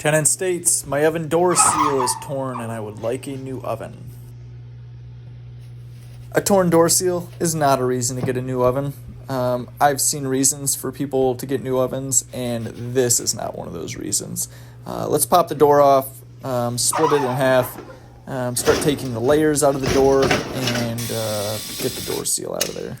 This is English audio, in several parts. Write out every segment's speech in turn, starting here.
Tenant states, my oven door seal is torn and I would like a new oven. A torn door seal is not a reason to get a new oven. I've seen reasons for people to get new ovens, and this is not one of those reasons. Let's pop the door off, split it in half, start taking the layers out of the door, and get the door seal out of there.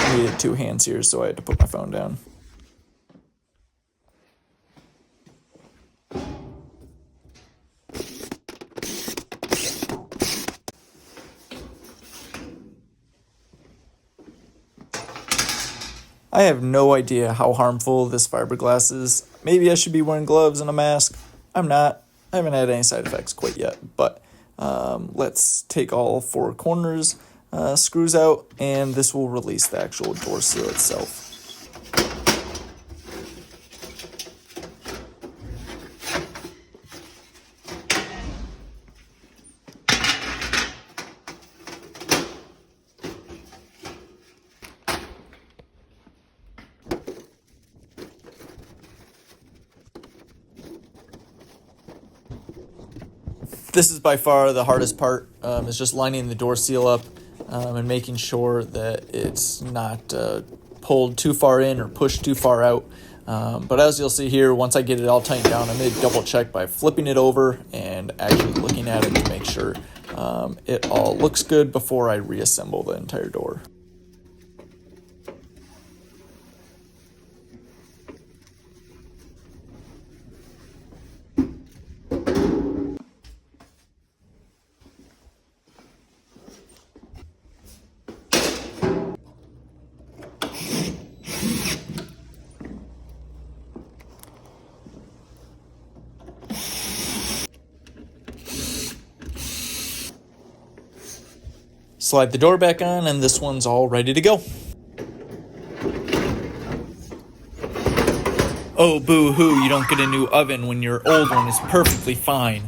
I needed two hands here, so I had to put my phone down. I have no idea how harmful this fiberglass is. Maybe I should be wearing gloves and a mask. I'm not. I haven't had any side effects quite yet, but let's take all four corners, screws out, and this will release the actual door seal itself. This is by far the hardest part, is just lining the door seal up and making sure that it's not pulled too far in or pushed too far out. But as you'll see here, once I get it all tightened down, I'm going to double check by flipping it over and actually looking at it to make sure it all looks good before I reassemble the entire door. Slide the door back on, and this one's all ready to go. Oh, boo-hoo, you don't get a new oven when your old one is perfectly fine.